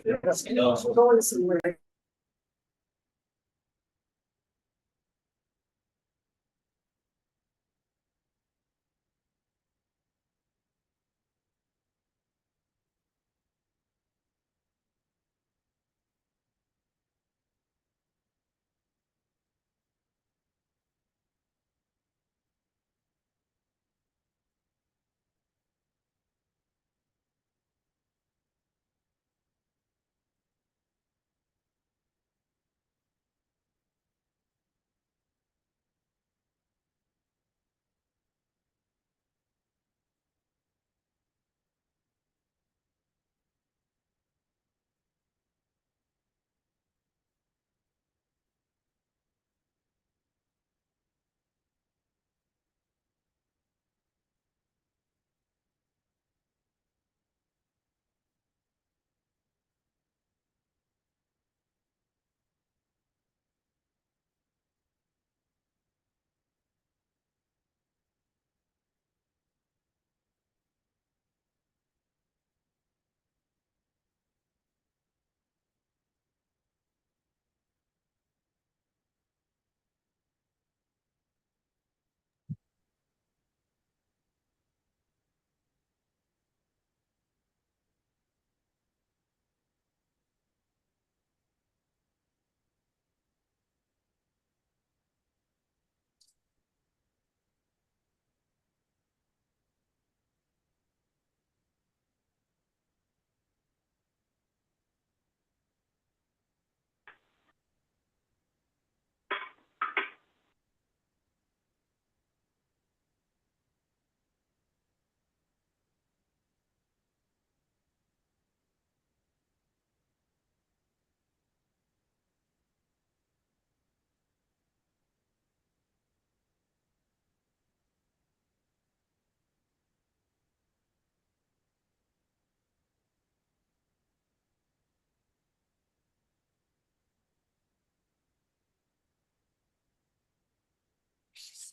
Going somewhere.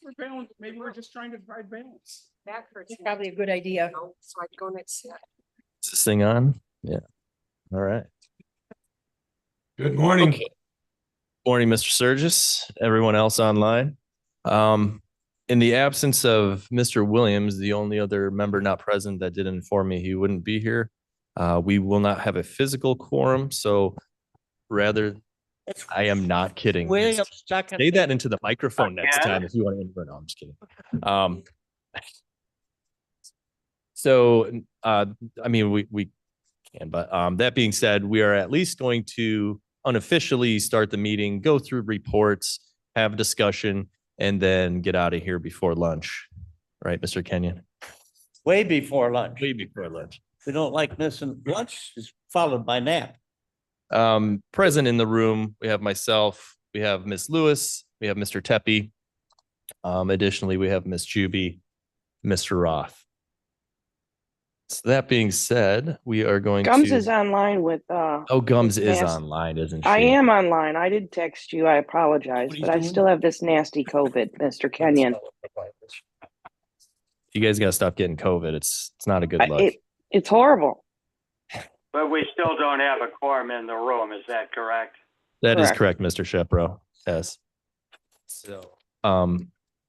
We're balanced. Maybe we're just trying to provide balance. Back hurts. It's probably a good idea. So I'd go next. Is this thing on? Yeah. All right. Good morning. Okay. Morning, Mr. Sturgis, everyone else online. In the absence of Mr. Williams, the only other member not present that did inform me he wouldn't be here, we will not have a physical quorum. So rather, I am not kidding. Say that into the microphone next time if you want to invert. No, I'm just kidding. I mean, we can, but that being said, we are at least going to unofficially start the meeting, go through reports, have a discussion, and then get out of here before lunch. Right, Mr. Kenyon? Way before lunch. Way before lunch. We don't like missing lunch is followed by nap. Present in the room, we have myself, we have Miss Lewis, we have Mr. Tepe. Additionally, we have Miss Juby, Mr. Roth. So that being said, we are going Gums to. is online with Oh, Gums with is nasty- online, isn't she? I am online. I did text you. I apologize, What he's but I doing? still have this nasty COVID, Mr. Kenyon. You guys gotta stop getting COVID. It's not a good look. It's horrible. But we still don't have a quorum in the room, is that correct? That is Correct. correct, Mr. Shepro. Yes. So,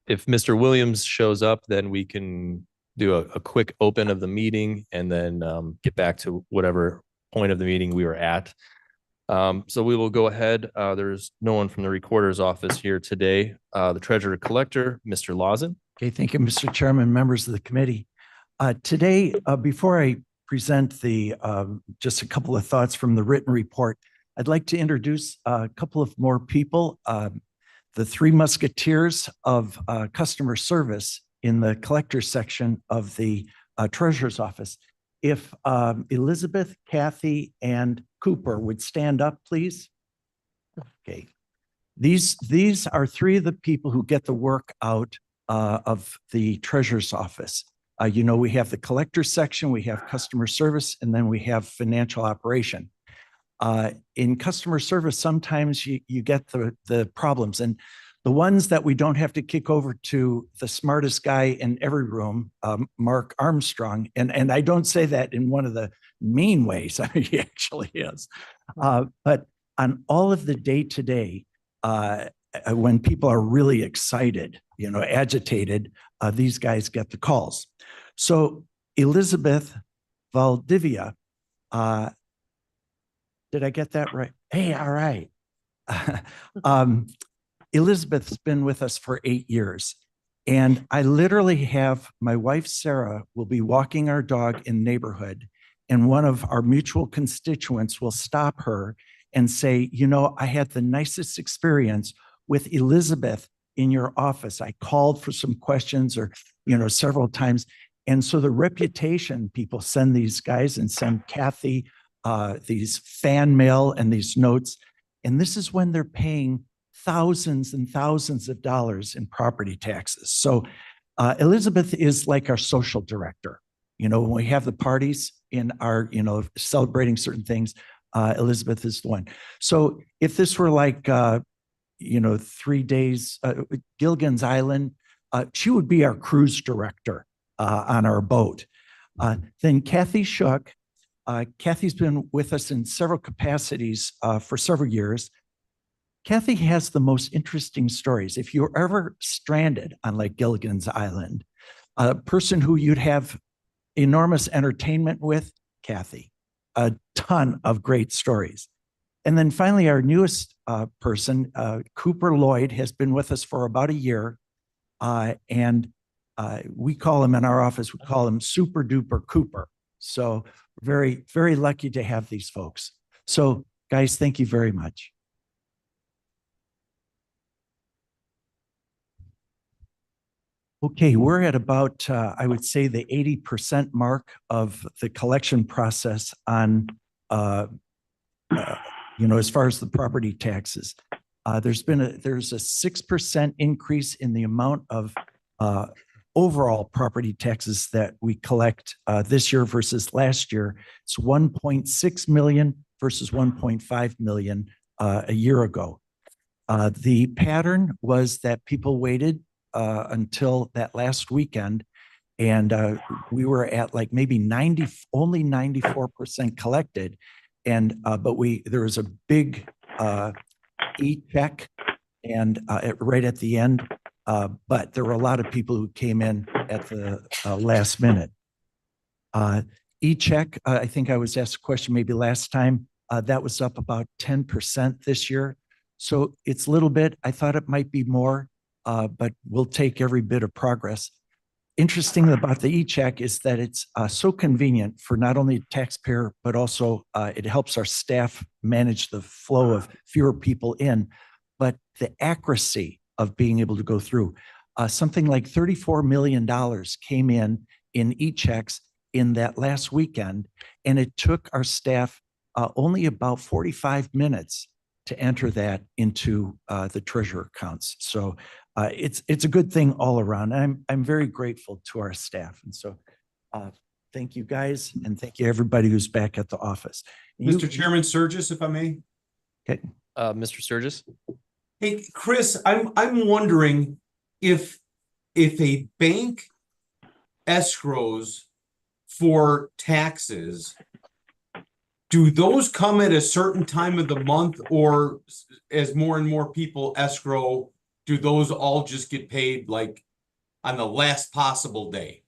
if Mr. Williams shows up, then we can do a quick open of the meeting and then get back to whatever point of the meeting we were at. So we will go ahead. There's no one from the recorder's office here today. The treasurer collector, Mr. Lawson. Okay, thank you, Mr. Chairman, members of the committee. Today, before I present the just a couple of thoughts from the written report, I'd like to introduce a couple of more people. The three musketeers of customer service in the collector's section of the treasurer's office. If Elizabeth, Kathy, and Cooper would stand up, please. Okay. These are three of the people who get the work out of the treasurer's office. You know, we have the collector section, we have customer service, and then we have financial operation. In customer service, sometimes you get the problems. And The ones that we don't have to kick over to the smartest guy in every room, Mark Armstrong. And I don't say that in one of the mean ways. I mean, he actually is. But on all of the day-to-day, when people are really excited, agitated, these guys get the calls. So Elizabeth Valdivia, did I get that right? Hey, all right. Elizabeth's been with us for 8 years. And I literally have my wife, Sarah, will be walking our dog in the neighborhood, and one of our mutual constituents will stop her and say, I had the nicest experience with Elizabeth in your office. I called for some questions or, several times. And so the reputation, people send these guys and send Kathy these fan mail and these notes. And this is when they're paying thousands and thousands of dollars in property taxes. So Elizabeth is like our social director. When we have the parties in our, celebrating certain things, Elizabeth is the one. So if this were like, 3 days, Gilligan's Island, she would be our cruise director on our boat. Then Kathy Shook. Kathy's been with us in several capacities for several years. Kathy has the most interesting stories. If you're ever stranded on like Gilligan's Island, a person who you'd have enormous entertainment with, Kathy, a ton of great stories. And then finally, our newest person, Cooper Lloyd, has been with us for about a year. And we call him in our office, we call him Super Duper Cooper. So very, very lucky to have these folks. So guys, thank you very much. Okay, we're at about, I would say, the 80% mark of the collection process on, as far as the property taxes. There's a 6% increase in the amount of overall property taxes that we collect this year versus last year. It's 1.6 million versus 1.5 million a year ago. The pattern was that people waited until that last weekend, and we were at like maybe only 94% collected, and but there was a big e-check and right at the end, but there were a lot of people who came in at the last minute. E-check, I think I was asked a question maybe last time, that was up about 10% this year. So it's a little bit, I thought it might be more, but we'll take every bit of progress. Interesting about the e-check is that it's so convenient for not only the taxpayer, but also it helps our staff manage the flow of fewer people in, but the accuracy of being able to go through. Something like $34 million came in e-checks in that last weekend, and it took our staff only about 45 minutes to enter that into the treasurer accounts. So it's a good thing all around. And I'm very grateful to our staff. And so thank you guys, and thank you everybody who's back at the office. Mr. Chairman Sturgis, if I may. Okay. Mr. Sturgis? Hey, Chris, I'm wondering if a bank escrows for taxes, do those come at a certain time of the month, or as more and more people escrow, do those all just get paid like on the last possible day?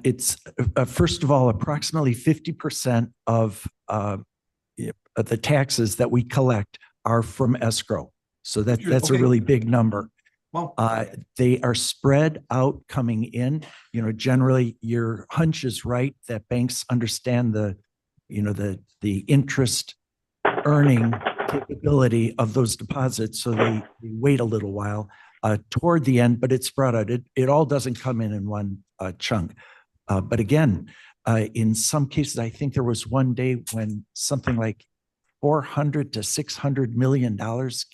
It's first of all, approximately 50% of the taxes that we collect are from escrow. So that's Okay. a really big number. Well, They are spread out coming in. Generally your hunch is right that banks understand the interest earning capability of those deposits. So they wait a little while toward the end, but it's spread out. It all doesn't come in one chunk. But again, in some cases, I think there was one day when something like $400 to $600 million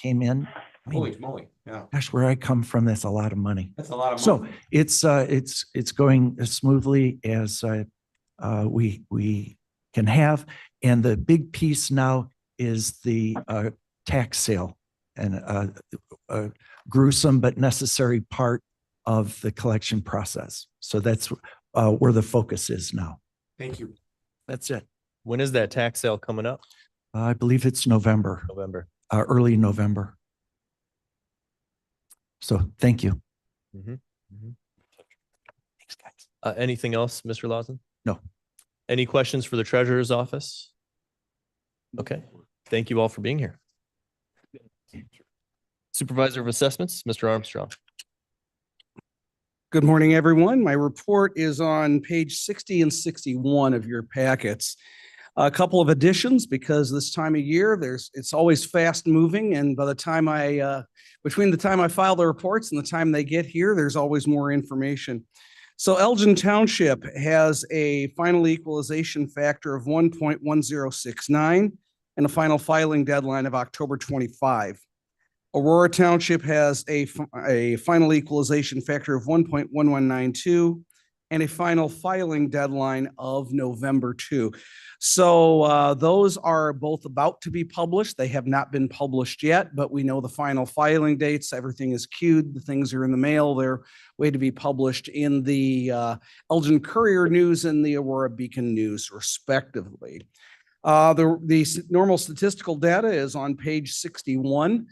came in. I mean, holy moly, yeah, gosh, where I come from, that's a lot of money. that's a lot of So money. it's going as smoothly as we can have. And the big piece now is the tax sale and a gruesome but necessary part of the collection process. So that's where the focus is now. Thank you. That's it. When is that tax sale coming up? I believe it's November, November. early November. So thank you. Mhm. Mhm. Thanks, guys. Anything else, Mr. Lawson? No. Any questions for the treasurer's office? Okay, thank you all for being here. Supervisor of Assessments, Mr. Armstrong. Good morning, everyone. My report is on page 60 and 61 of your packets. A couple of additions because this time of year, it's always fast moving. And by the time between the time I file the reports and the time they get here, there's always more information. So Elgin Township has a final equalization factor of 1.1069 and a final filing deadline of October 25. Aurora Township has a final equalization factor of 1.1192 and a final filing deadline of November 2. So those are both about to be published. They have not been published yet, but we know the final filing dates. Everything is queued. The things are in the mail. They're way to be published in the Elgin Courier News and the Aurora Beacon News, respectively. The normal statistical data is on page 61.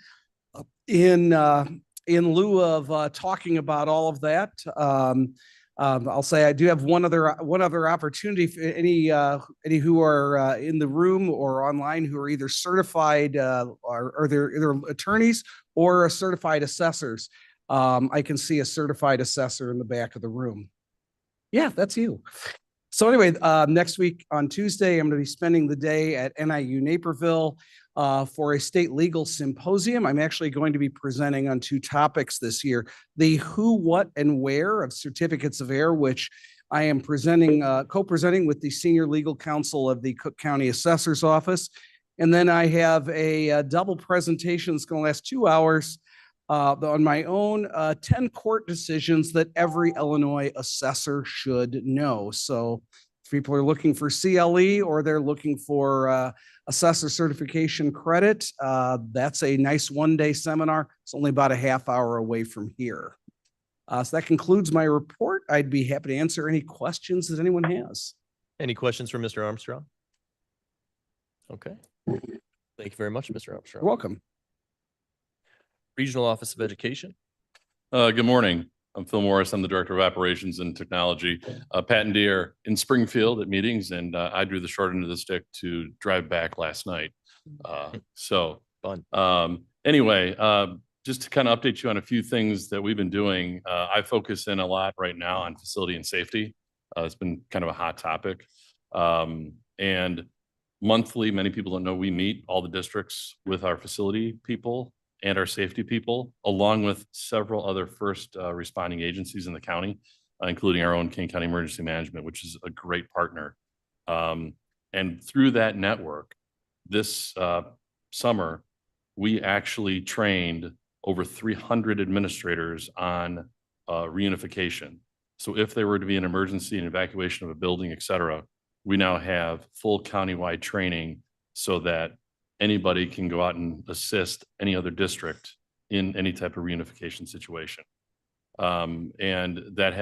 In lieu of talking about all of that, I'll say I do have one other opportunity for any who are in the room or online who are either certified or they're either attorneys or certified assessors. I can see a certified assessor in the back of the room. Yeah, that's you. So anyway, next week on Tuesday, I'm going to be spending the day at NIU Naperville for a state legal symposium. I'm actually going to be presenting on two topics this year: the who, what, and where of certificates of error, which I am co-presenting with the senior legal counsel of the Cook County Assessor's Office. And then I have a double presentation that's going to last 2 hours on my own 10 court decisions that every Illinois assessor should know. So if people are looking for CLE or they're looking for assessor certification credit, that's a nice one-day seminar. It's only about a half hour away from here. So that concludes my report. I'd be happy to answer any questions that anyone has. Any questions for Mr. Armstrong? Okay. Thank you very much, Mr. Armstrong. You're welcome. Regional Office of Education. Good morning. I'm Phil Morris. I'm the Director of Operations and Technology. Pat and Deere in Springfield at meetings, and I drew the short end of the stick to drive back last night. Fun. Anyway, just to kind of update you on a few things that we've been doing. I focus in a lot right now on facility and safety. It's been kind of a hot topic. And monthly, many people don't know, we meet all the districts with our facility people and our safety people, along with several other first responding agencies in the county, including our own Kane County Emergency Management, which is a great partner. And through that network, this summer, we actually trained over 300 administrators on reunification. So if there were to be an emergency, an evacuation of a building, et cetera, we now have full countywide training so that anybody can go out and assist any other district in any type of reunification situation. And that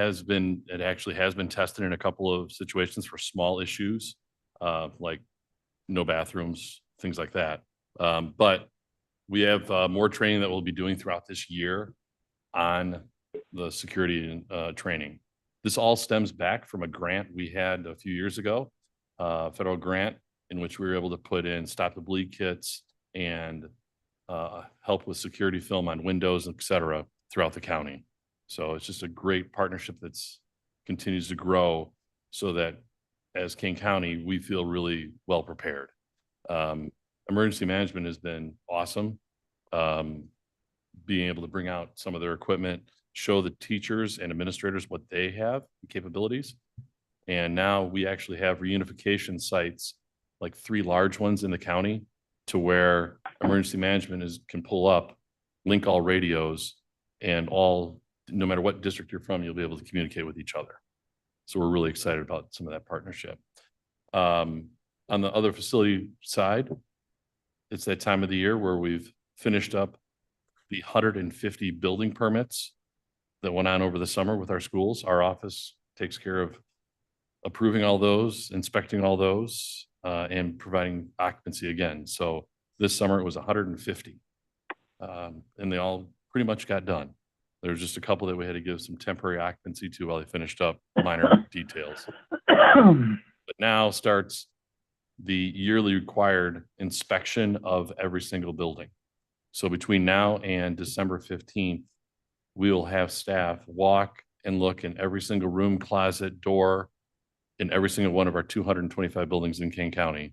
it actually has been tested in a couple of situations for small issues, like no bathrooms, things like that. But we have more training that we'll be doing throughout this year on the security training. This all stems back from a grant we had a few years ago, federal grant, in which we were able to put in stop the bleed kits and help with security film on windows, et cetera, throughout the county. So it's just a great partnership that's continues to grow so that as Kane County, we feel really well prepared. Emergency management has been awesome. Being able to bring out some of their equipment, show the teachers and administrators what they have, capabilities. And now we actually have reunification sites, like 3 large ones in the county, to where emergency management can pull up, link all radios, and no matter what district you're from, you'll be able to communicate with each other. So we're really excited about some of that partnership. On the other facility side, it's that time of the year where we've finished up the 150 building permits that went on over the summer with our schools. Our office takes care of approving all those, inspecting all those, and providing occupancy again. So this summer it was 150. And they all pretty much got done. There was just a couple that we had to give some temporary occupancy to while they finished up minor details. But now starts the yearly required inspection of every single building. So between now and December 15th, we will have staff walk and look in every single room, closet, door, in every single one of our 225 buildings in Kane County.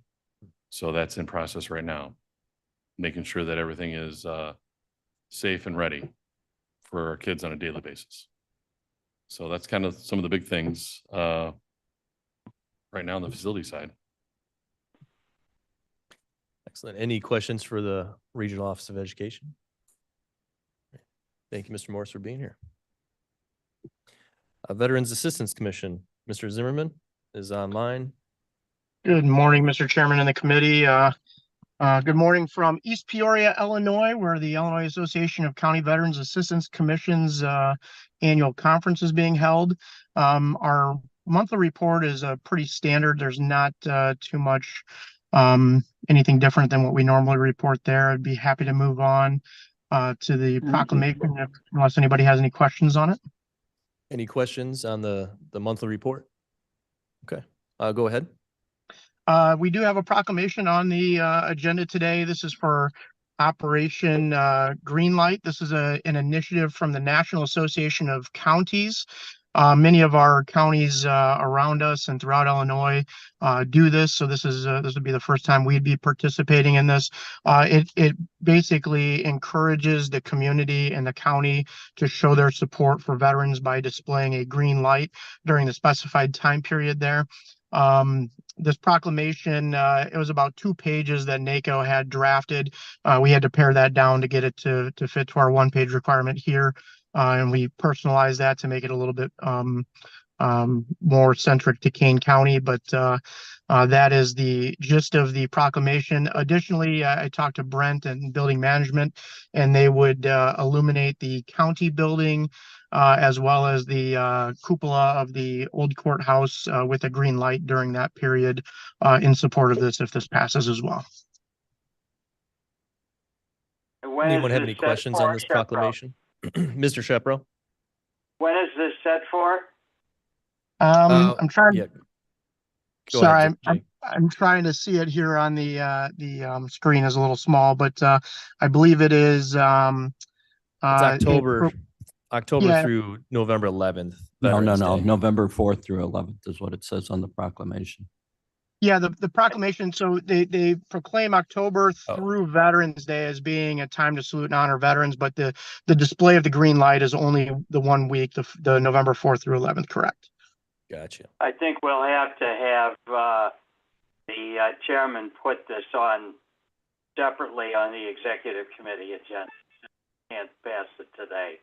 So that's in process right now, making sure that everything is safe and ready for our kids on a daily basis. So that's kind of some of the big things right now on the facility side. Excellent. Any questions for the Regional Office of Education? Thank you, Mr. Morris, for being here. Veterans Assistance Commission, Mr. Zimmerman is online. Good morning, Mr. Chairman and the committee. Good morning from East Peoria, Illinois, where the Illinois Association of County Veterans Assistance Commission's annual conference is being held. Our monthly report is pretty standard. There's not too much anything different than what we normally report there. I'd be happy to move on to the proclamation unless anybody has any questions on it. Any questions on the monthly report? Okay, go ahead. We do have a proclamation on the agenda today. This is for Operation Greenlight. This is an initiative from the National Association of Counties. Many of our counties around us and throughout Illinois do this. So this would be the first time we'd be participating in this. It basically encourages the community and the county to show their support for veterans by displaying a green light during the specified time period there. This proclamation, it was about 2 pages that NACO had drafted. We had to pare that down to get it to fit to our 1-page requirement here. And we personalized that to make it a little bit more centric to Kane County, but that is the gist of the proclamation. Additionally, I talked to Brent and Building Management, and they would illuminate the county building as well as the cupola of the old courthouse with a green light during that period in support of this if this passes as well. Anyone have any questions on this proclamation? Mr. Shepro? When is this set for? I'm trying. Yeah. Go Sorry, ahead, Jake. I'm trying to see it here on the screen is a little small, but I believe it is. It's October Yeah. through November 11th. No, Veterans Day. November 4th through 11th is what it says on the proclamation. Yeah, the proclamation, so they proclaim October through Veterans Day as being a time to salute and honor veterans, but the display of the green light is only the 1 week, the November 4th through 11th, correct? Gotcha. I think we'll have to have the chairman put this on separately on the executive committee agenda. Can't pass it today.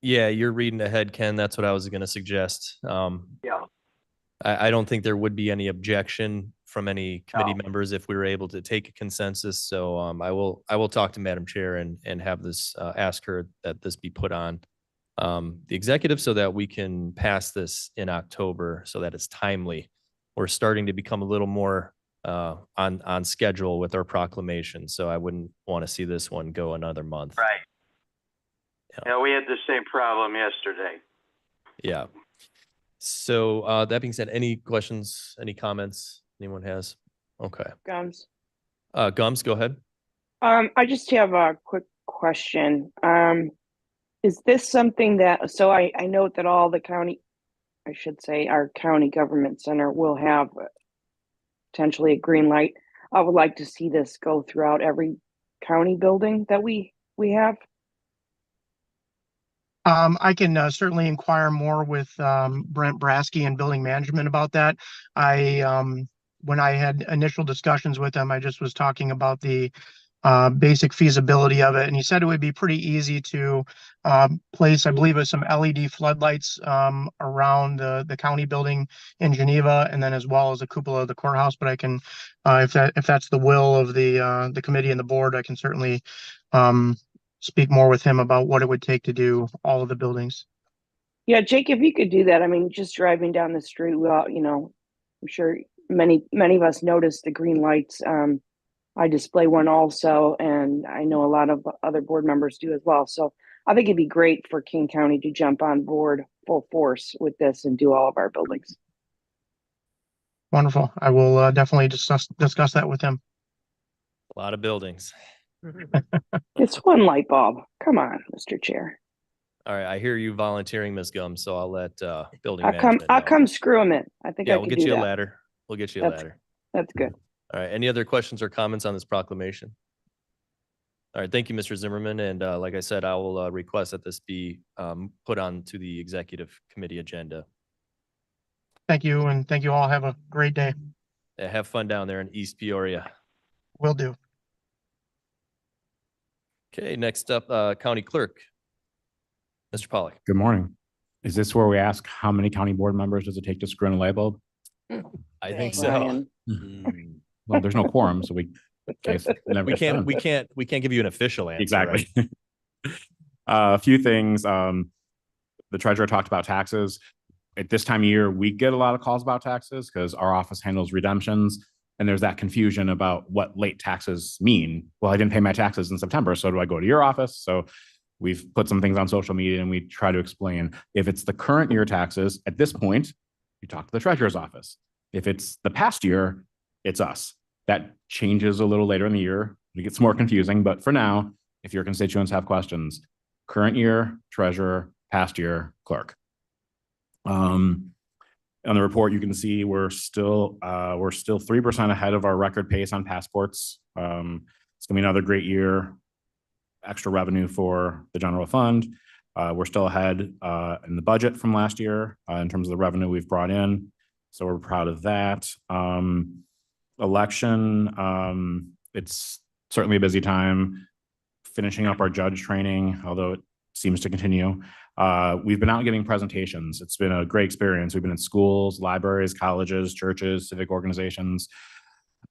Yeah, you're reading ahead, Ken. That's what I was going to suggest. Yeah. I don't think there would be any objection from any committee No. members if we were able to take a consensus. So I will talk to Madam Chair and have this ask her that this be put on the executive so that we can pass this in October so that it's timely. We're starting to become a little more on schedule with our proclamation. So I wouldn't want to see this one go another month. Right. Yeah. Yeah, we had the same problem yesterday. Yeah. So that being said, any questions, any comments anyone has? Okay. Gums. Gums, go ahead. I just have a quick question. Is this something that, so I note that all the county, I should say our county government center will have potentially a green light. I would like to see this go throughout every county building that we have. I can certainly inquire more with Brent Brasky and Building Management about that. When I had initial discussions with him, I just was talking about the basic feasibility of it, and he said it would be pretty easy to place, I believe, some LED floodlights around the county building in Geneva, and then as well as the cupola of the courthouse. But I can, if that's the will of the committee and the board, I can certainly speak more with him about what it would take to do all of the buildings. Yeah, Jake, if you could do that, I mean, just driving down the street, well, you know, I'm sure many of us notice the green lights. I display one also, and I know a lot of other board members do as well. So I think it'd be great for King County to jump on board full force with this and do all of our buildings. Wonderful. I will definitely discuss that with him. A lot of buildings. It's one light bulb. Come on, Mr. Chair. All right, I hear you volunteering, Ms. Gum, so I'll let building I'll management I'll know. come screw him in. I think Yeah, I we'll can get do you a that. ladder. We'll get you a That's- ladder. That's good. All right, any other questions or comments on this proclamation? All right, thank you, Mr. Zimmerman. And like I said, I will request that this be put on to the executive committee agenda. Thank you, and thank you all. Have a great day. Have fun down there in East Peoria. Will do. Okay, next up, County Clerk. Mr. Pollack. Good morning. Is this where we ask how many county board members does it take to screw in a light bulb? I think so. Ryan. Well, there's no quorum, so we. case it never We gets can't, done. we can't give you an official answer. Exactly. right? A few things. The treasurer talked about taxes. At this time of year, we get a lot of calls about taxes because our office handles redemptions. And there's that confusion about what late taxes mean. Well, I didn't pay my taxes in September, so do I go to your office? So we've put some things on social media and we try to explain if it's the current year taxes, at this point, you talk to the treasurer's office. If it's the past year, it's us. That changes a little later in the year. It gets more confusing, but for now, if your constituents have questions, current year, treasurer, past year, clerk. On the report, you can see we're still 3% ahead of our record pace on passports. It's gonna be another great year. Extra revenue for the general fund. We're still ahead in the budget from last year in terms of the revenue we've brought in. So we're proud of that. Election, it's certainly a busy time. Finishing up our judge training, although it seems to continue. We've been out giving presentations. It's been a great experience. We've been in schools, libraries, colleges, churches, civic organizations.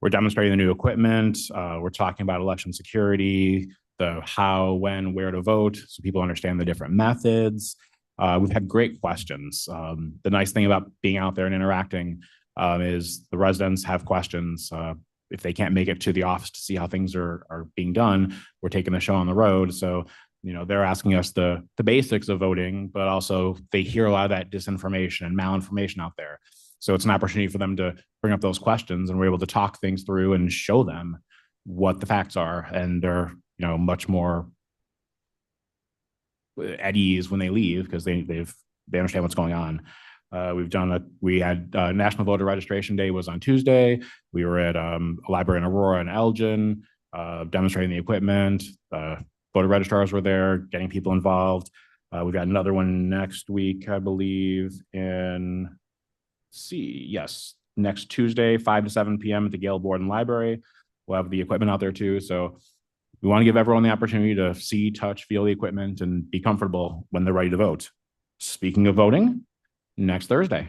We're demonstrating the new equipment. We're talking about election security, the how, when, where to vote, so people understand the different methods. We've had great questions. The nice thing about being out there and interacting is the residents have questions. If they can't make it to the office to see how things are being done, we're taking the show on the road. So, you know, they're asking us the basics of voting, but also they hear a lot of that disinformation and malinformation out there. So it's an opportunity for them to bring up those questions, and we're able to talk things through and show them what the facts are. And they're, you know, much more at ease when they leave because they understand what's going on. We had National Voter Registration Day was on Tuesday. We were at a library in Aurora and Elgin, demonstrating the equipment. Voter registrars were there, getting people involved. We've got another one next week, I believe, next Tuesday, 5 to 7 p.m. at the Gale Borden Library. We'll have the equipment out there too. So we want to give everyone the opportunity to see, touch, feel the equipment and be comfortable when they're ready to vote. Speaking of voting, next Thursday,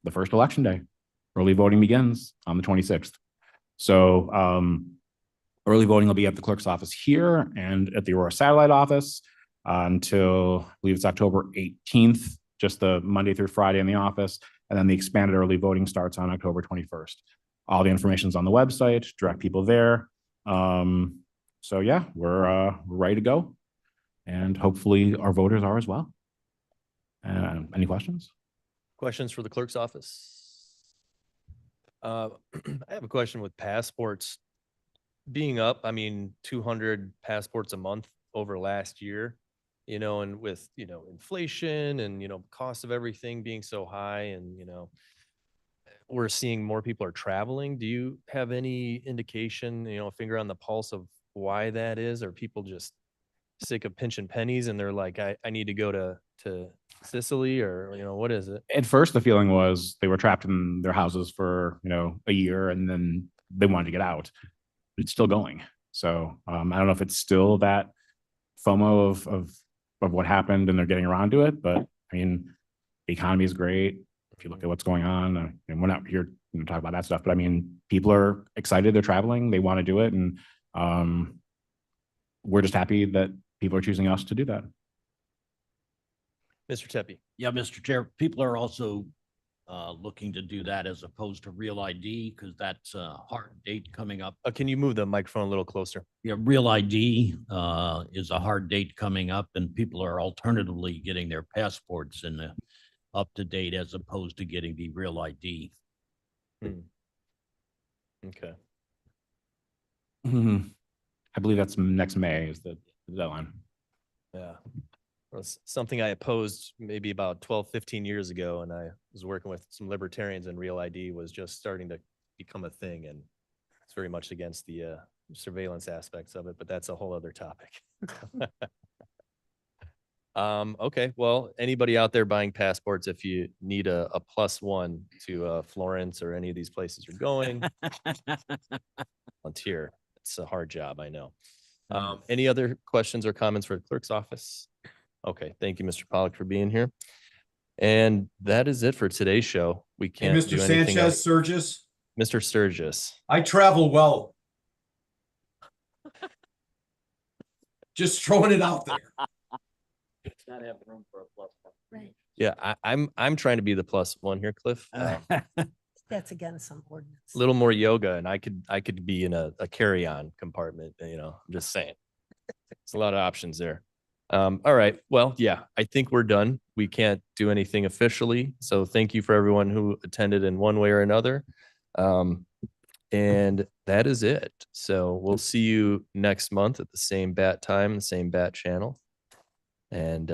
the first election day, early voting begins on the 26th. So early voting will be at the clerk's office here and at the Aurora Satellite office until I believe it's October 18th, just the Monday through Friday in the office. And then the expanded early voting starts on October 21st. All the information is on the website, direct people there. So yeah, we're ready to go. And hopefully our voters are as well. Any questions? Questions for the clerk's office? I have a question with passports being up. I mean, 200 passports a month over last year, you know, and with, you know, inflation and, you know, cost of everything being so high and, you know, we're seeing more people are traveling. Do you have any indication, you know, finger on the pulse of why that is? Or people just sick of pinching pennies and they're like, I need to go to Sicily, or, you know, what is it? At first, the feeling was they were trapped in their houses for, you know, a year and then they wanted to get out. It's still going. So I don't know if it's still that FOMO of what happened and they're getting around to it, but I mean, the economy is great. If you look at what's going on, and we're not here to talk about that stuff, but I mean, people are excited, they're traveling, they want to do it. And we're just happy that people are choosing us to do that. Mr. Tepe. Yeah, Mr. Chair, people are also looking to do that as opposed to Real ID because that's a hard date coming up. Can you move the microphone a little closer? Yeah, Real ID is a hard date coming up and people are alternatively getting their passports in the up to date as opposed to getting the Real ID. Okay. I believe that's next May is the deadline. Yeah. Was something I opposed maybe about 12, 15 years ago. And I was working with some libertarians and Real ID was just starting to become a thing. And it's very much against the surveillance aspects of it, but that's a whole other topic. Okay. Well, anybody out there buying passports, if you need a +1 to Florence or any of these places you're going, volunteer. It's a hard job, I know. Any other questions or comments for the clerk's office? Okay, thank you, Mr. Pollock, for being here. And that is it for today's show. We Hey, can't Mr. do anything Sanchez else. Sturgis, Mr. Sturgis. I travel well. Just throwing it out there. Not have room for a plus. Right. Yeah, I'm trying to be the +1 here, Cliff. That's against some ordinance. A little more yoga and I could be in a carry-on compartment, I'm just saying. There's a lot of options there. All right. Well, yeah, I think we're done. We can't do anything officially. So thank you for everyone who attended in one way or another. And that is it. So we'll see you next month at the same bat time, the same bat channel. And